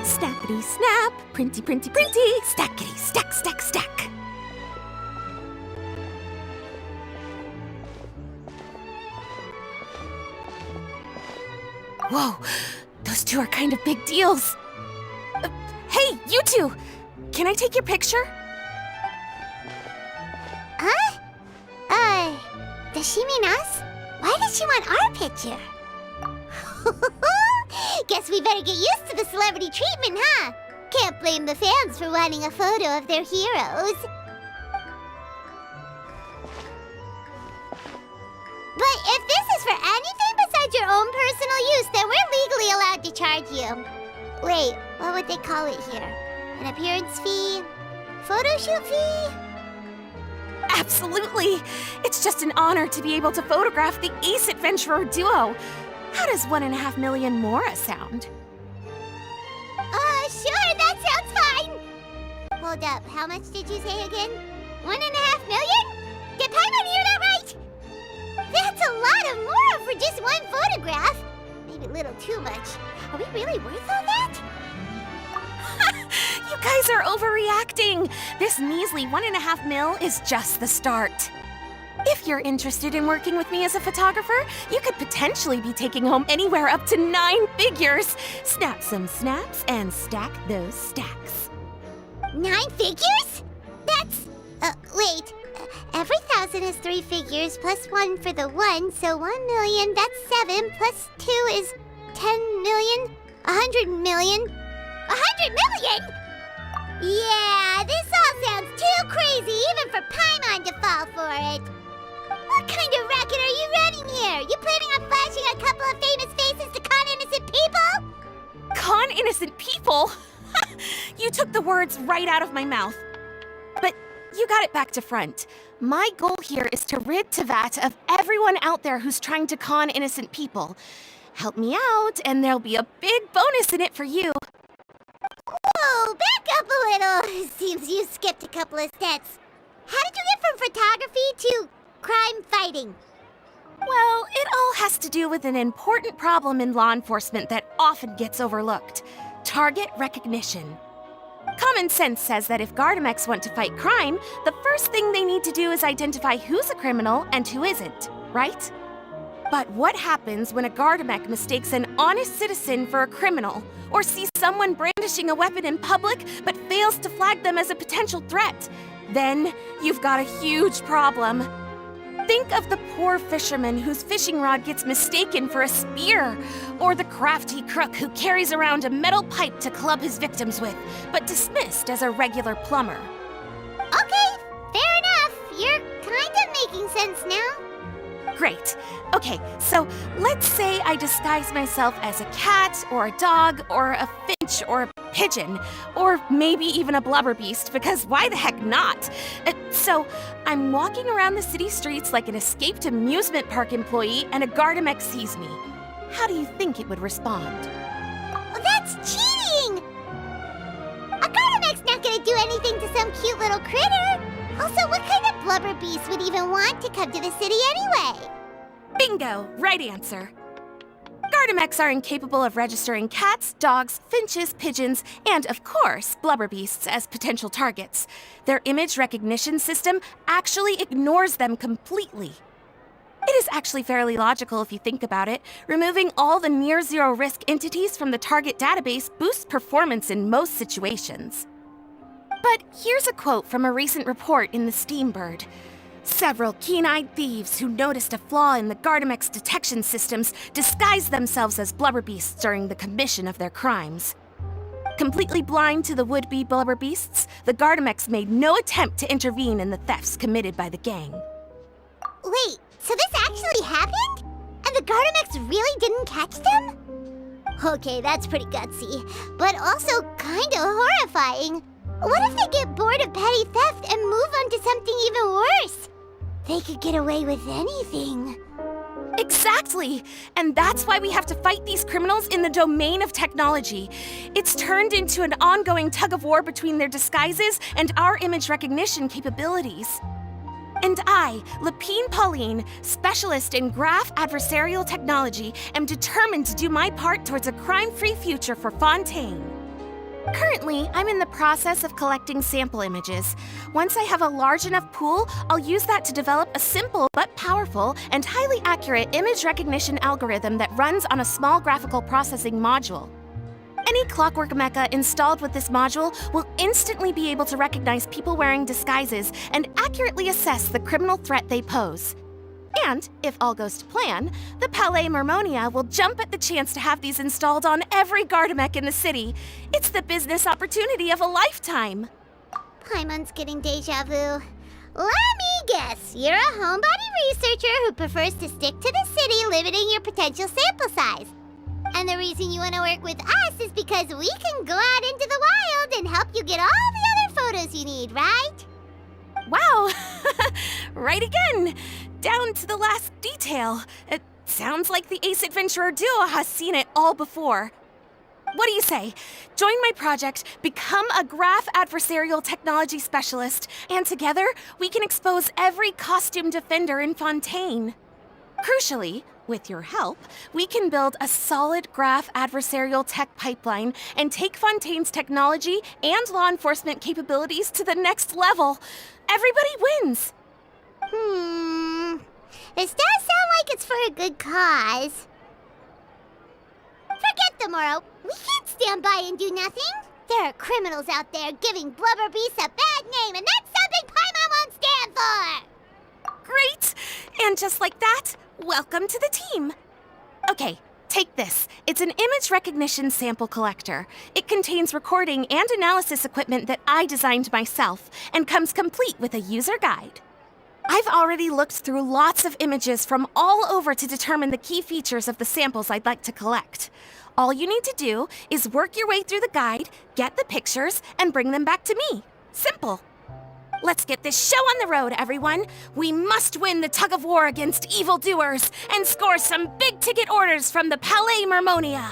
Snappity snap, printy printy printy, stackity stack stack stack. Whoa, those two are kind of big deals. Hey, you two! Can I take your picture? Huh? Does she mean us? Why does she want our picture? Guess we better get used to the celebrity treatment, huh? Can't blame the fans for wanting a photo of their heroes. But if this is for anything besides your own personal use, then we're legally allowed to charge you. Wait, what would they call it here? An appearance fee? Photo shoot fee? Absolutely! It's just an honor to be able to photograph the Ace Adventurer duo. How does 1.5 million more sound? Sure, that sounds fine! Hold up, how much did you say again? 1.5 million? Did Paimon hear that right? That's a lot of more for just one photograph. Maybe a little too much. Are we really worth all that? You guys are overreacting! This measly 1.5 mil is just the start. If you're interested in working with me as a photographer, you could potentially be taking home anywhere up to 9 figures. Snap some snaps and stack those stacks. 9 figures? That's... wait. Every 1,000 is 3 figures, plus 1 for the 1, so 1 million, that's 7, plus 2 is 10 million, 100 million. 100 million?! Yeah, this all sounds too crazy even for Paimon to fall for it. What kind of racket are you running here? You planning on flashing a couple of famous faces to con innocent people? Con innocent people? You took the words right out of my mouth. But you got it back to front. My goal here is to rid Tevat of everyone out there who's trying to con innocent people. Help me out, and there'll be a big bonus in it for you. Whoa, back up a little. Seems you skipped a couple of steps. How did you get from photography to crime fighting? Well, it all has to do with an important problem in law enforcement that often gets overlooked. Target recognition. Common sense says that if Gardamex want to fight crime, the first thing they need to do is identify who's a criminal and who isn't, right? But what happens when a Gardamex mistakes an honest citizen for a criminal, or sees someone brandishing a weapon in public but fails to flag them as a potential threat? Then you've got a huge problem. Think of the poor fisherman whose fishing rod gets mistaken for a spear, or the crafty crook who carries around a metal pipe to club his victims with, but dismissed as a regular plumber. Okay, fair enough. You're kind of making sense now. Great. Okay, so let's say I disguise myself as a cat, or a dog, or a finch, or a pigeon, or maybe even a blubberbeast, because why the heck not? So I'm walking around the city streets like an escaped amusement park employee, and a Gardamex sees me. How do you think it would respond? Well, that's cheating! A Gardamex's not gonna do anything to some cute little critter. Also, what kind of blubberbeast would even want to come to the city anyway? Bingo! Right answer. Gardamex are incapable of registering cats, dogs, finches, pigeons, and, of course, blubberbeasts as potential targets. Their image recognition system actually ignores them completely. It is actually fairly logical if you think about it. Removing all the near-zero risk entities from the target database boosts performance in most situations. But here's a quote from a recent report in the Steambird. Several keen-eyed thieves who noticed a flaw in the Gardamex detection systems disguised themselves as blubberbeasts during the commission of their crimes. Completely blind to the would-be blubberbeasts, the Gardamex made no attempt to intervene in the thefts committed by the gang. Wait, so this actually happened? And the Gardamex really didn't catch them? Okay, that's pretty gutsy, but also kinda horrifying. What if they get bored of petty theft and move on to something even worse? They could get away with anything. Exactly! And that's why we have to fight these criminals in the domain of technology. It's turned into an ongoing tug-of-war between their disguises and our image recognition capabilities. And I, Lapine Pauline, specialist in graph adversarial technology, am determined to do my part towards a crime-free future for Fontaine. Currently, I'm in the process of collecting sample images. Once I have a large enough pool, I'll use that to develop a simple but powerful and highly accurate image recognition algorithm that runs on a small graphical processing module. Any Clockwork mecha installed with this module will instantly be able to recognize people wearing disguises and accurately assess the criminal threat they pose. And, if all goes to plan, the Palais Mermonia will jump at the chance to have these installed on every Gardamek in the city. It's the business opportunity of a lifetime. Paimon's getting deja vu. Let me guess, you're a homebody researcher who prefers to stick to the city, limiting your potential sample size. And the reason you want to work with us is because we can go out into the wild and help you get all the other photos you need, right? Wow! Right again! Down to the last detail. It sounds like the Ace Adventurer duo has seen it all before. What do you say? Join my project, become a graph adversarial technology specialist, and together we can expose every costume defender in Fontaine. Crucially, with your help, we can build a solid graph adversarial tech pipeline and take Fontaine's technology and law enforcement capabilities to the next level. Everybody wins! This does sound like it's for a good cause. Forget tomorrow. We can't stand by and do nothing. There are criminals out there giving Blubber Beast a bad name, and that's something Paimon won't stand for! Great! And just like that, welcome to the team. Okay, take this. It's an image recognition sample collector. It contains recording and analysis equipment that I designed myself and comes complete with a user guide. I've already looked through lots of images from all over to determine the key features of the samples I'd like to collect. All you need to do is work your way through the guide, get the pictures, and bring them back to me. Simple. Let's get this show on the road, everyone. We must win the tug of war against evildoers and score some big-ticket orders from the Palais Mermonia.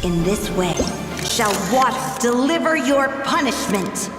In this way, shall water deliver your punishment.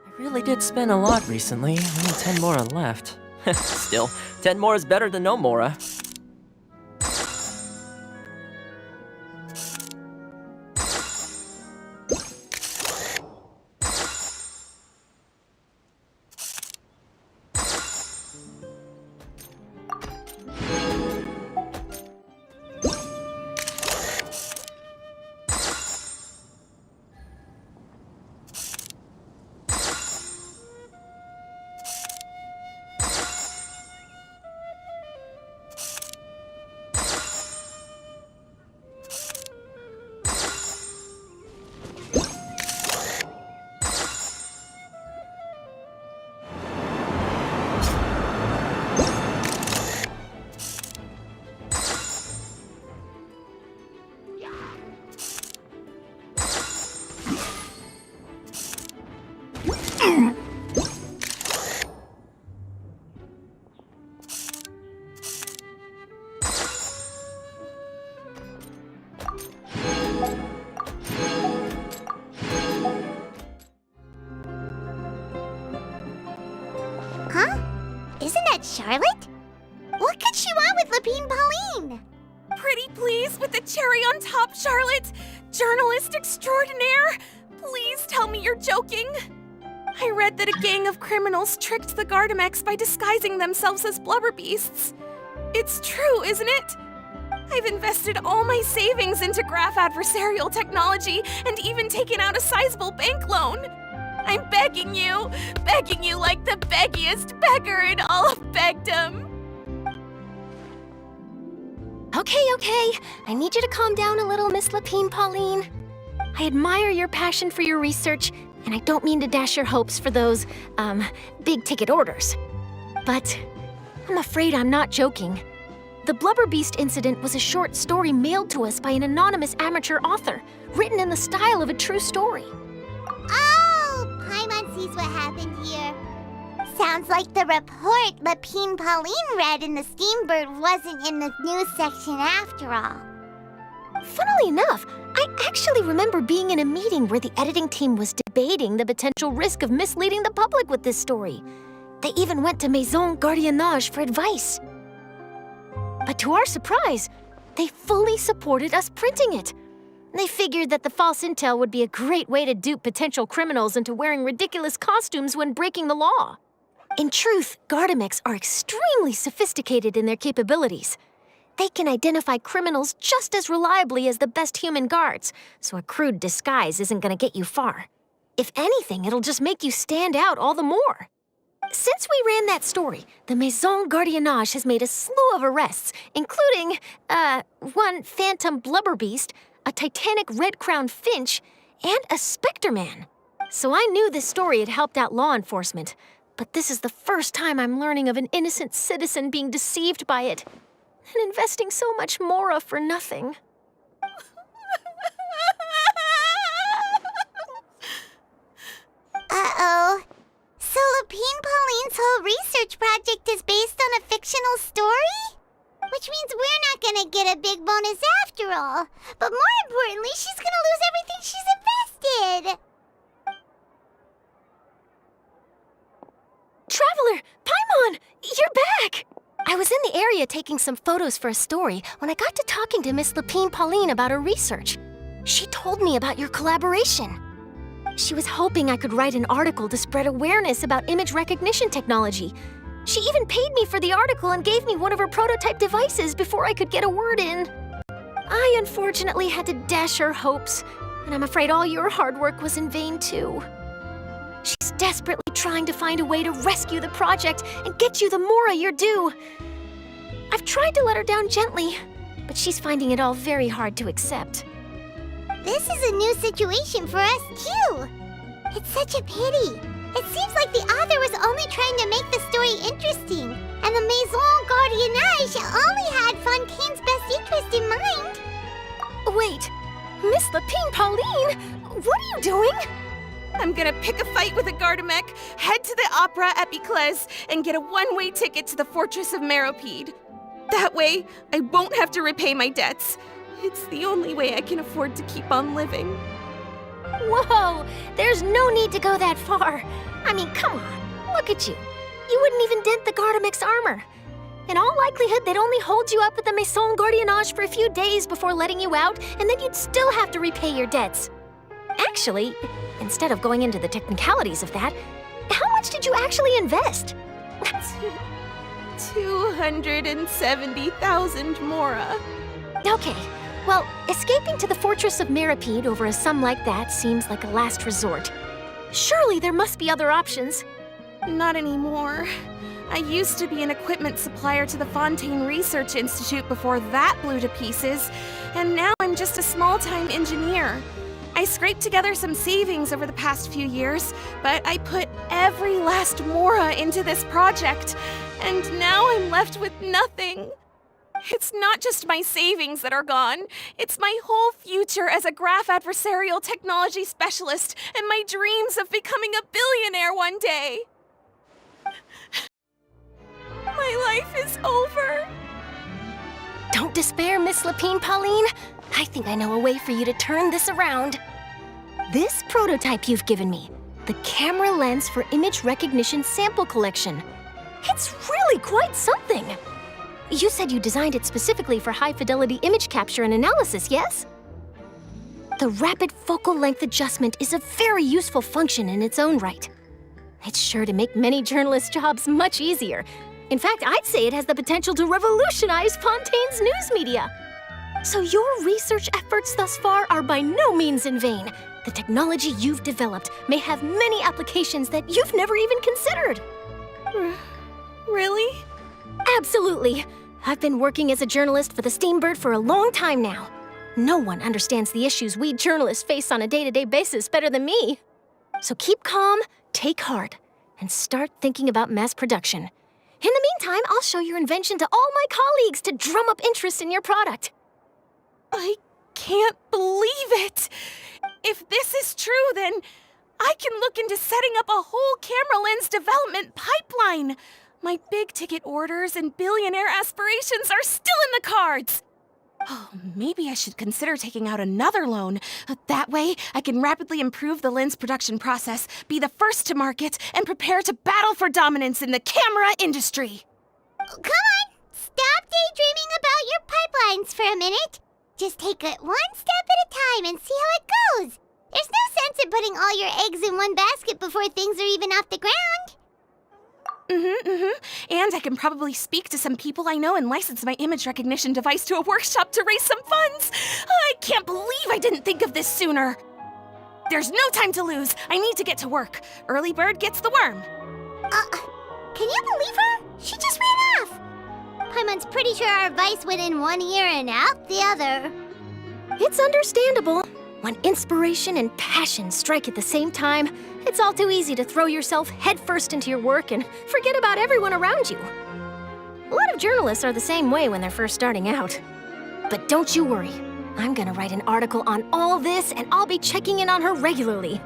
I really did spend a lot recently, only 10 Mora left. Still, 10 more is better than no Mora. Isn't that Charlotte? What could she want with Lapine Pauline? Pretty please with the cherry on top, Charlotte? Journalist extraordinaire? Please tell me you're joking. I read that a gang of criminals tricked the Gardamex by disguising themselves as blubber beasts. It's true, isn't it? I've invested all my savings into graph adversarial technology and even taken out a sizable bank loan. I'm begging you like the beggiest beggar in all of begdom. Okay. I need you to calm down a little, Miss Lapine Pauline. I admire your passion for your research, and I don't mean to dash your hopes for those, big-ticket orders. But I'm afraid I'm not joking. The Blubber Beast incident was a short story mailed to us by an anonymous amateur author, written in the style of a true story. Oh, Paimon sees what happened here. Sounds like the report Lapine Pauline read in the Steambird wasn't in the news section after all. Funnily enough, I actually remember being in a meeting where the editing team was debating the potential risk of misleading the public with this story. They even went to Maison Gardiennage for advice. But to our surprise, they fully supported us printing it. They figured that the false intel would be a great way to dupe potential criminals into wearing ridiculous costumes when breaking the law. In truth, Gardamex are extremely sophisticated in their capabilities. They can identify criminals just as reliably as the best human guards, so a crude disguise isn't gonna get you far. If anything, it'll just make you stand out all the more. Since we ran that story, the Maison Gardiennage has made a slew of arrests, including, one phantom blubber beast, a titanic red-crowned finch, and a specter man. So I knew this story had helped out law enforcement, but this is the first time I'm learning of an innocent citizen being deceived by it, and investing so much Mora for nothing. Uh-oh. So Lapine Pauline's whole research project is based on a fictional story? Which means we're not gonna get a big bonus after all. But more importantly, she's gonna lose everything she's invested. Traveler! Paimon! You're back! I was in the area taking some photos for a story when I got to talking to Miss Lapine Pauline about her research. She told me about your collaboration. She was hoping I could write an article to spread awareness about image recognition technology. She even paid me for the article and gave me one of her prototype devices before I could get a word in. I unfortunately had to dash her hopes, and I'm afraid all your hard work was in vain too. She's desperately trying to find a way to rescue the project and get you the Mora you're due. I've tried to let her down gently, but she's finding it all very hard to accept. This is a new situation for us, too. It's such a pity. It seems like the author was only trying to make the story interesting, and the Maison Gardiennage only had Fontaine's best interest in mind. Wait, Miss Lapine Pauline, what are you doing? I'm gonna pick a fight with a Gardamek, head to the Opera at Biclez, and get a one-way ticket to the Fortress of Meropide. That way, I won't have to repay my debts. It's the only way I can afford to keep on living. Whoa, there's no need to go that far. I mean, come on, look at you. You wouldn't even dent the Gardamex armor. In all likelihood, they'd only hold you up at the Maison Gardiennage for a few days before letting you out, and then you'd still have to repay your debts. Actually, instead of going into the technicalities of that, how much did you actually invest? 270,000 Mora. Okay, well, escaping to the Fortress of Meropide over a sum like that seems like a last resort. Surely there must be other options. Not anymore. I used to be an equipment supplier to the Fontaine Research Institute before that blew to pieces, and now I'm just a small-time engineer. I scraped together some savings over the past few years, but I put every last Mora into this project, and now I'm left with nothing. It's not just my savings that are gone. It's my whole future as a graph adversarial technology specialist and my dreams of becoming a billionaire one day. My life is over. Don't despair, Miss Lapine Pauline. I think I know a way for you to turn this around. This prototype you've given me, the camera lens for image recognition sample collection. It's really quite something. You said you designed it specifically for high-fidelity image capture and analysis, yes? The rapid focal length adjustment is a very useful function in its own right. It's sure to make many journalists' jobs much easier. In fact, I'd say it has the potential to revolutionize Fontaine's news media. So your research efforts thus far are by no means in vain. The technology you've developed may have many applications that you've never even considered. Really? Absolutely. I've been working as a journalist for the Steambird for a long time now. No one understands the issues we journalists face on a day-to-day basis better than me. So keep calm, take heart, and start thinking about mass production. In the meantime, I'll show your invention to all my colleagues to drum up interest in your product. I can't believe it! If this is true, then I can look into setting up a whole camera lens development pipeline. My big-ticket orders and billionaire aspirations are still in the cards. Oh, maybe I should consider taking out another loan. That way, I can rapidly improve the lens production process, be the first to market, and prepare to battle for dominance in the camera industry. Come on! Stop daydreaming about your pipelines for a minute. Just take it one step at a time and see how it goes. There's no sense in putting all your eggs in one basket before things are even off the ground. And I can probably speak to some people I know and license my image recognition device to a workshop to raise some funds. I can't believe I didn't think of this sooner. There's no time to lose. I need to get to work. Early bird gets the worm. Can you believe her? She just ran off. Paimon's pretty sure our advice went in one ear and out the other. It's understandable. When inspiration and passion strike at the same time, it's all too easy to throw yourself headfirst into your work and forget about everyone around you. A lot of journalists are the same way when they're first starting out. But don't you worry. I'm gonna write an article on all this, and I'll be checking in on her regularly.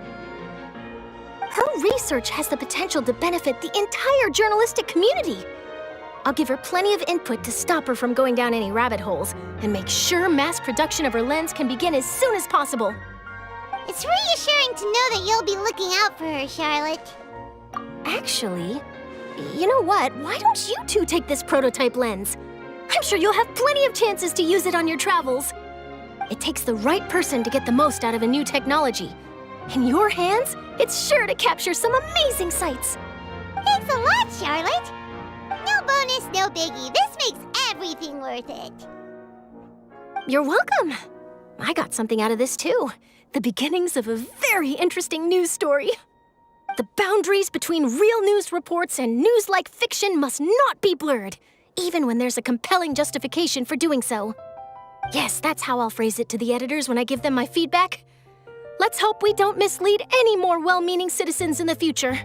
Her research has the potential to benefit the entire journalistic community. I'll give her plenty of input to stop her from going down any rabbit holes and make sure mass production of her lens can begin as soon as possible. It's reassuring to know that you'll be looking out for her, Charlotte. Actually, you know what? Why don't you two take this prototype lens? I'm sure you'll have plenty of chances to use it on your travels. It takes the right person to get the most out of a new technology. In your hands, it's sure to capture some amazing sights. Thanks a lot, Charlotte. No bonus, no biggie. This makes everything worth it. You're welcome. I got something out of this too. The beginnings of a very interesting news story. The boundaries between real news reports and news-like fiction must not be blurred, even when there's a compelling justification for doing so. Yes, that's how I'll phrase it to the editors when I give them my feedback. Let's hope we don't mislead any more well-meaning citizens in the future.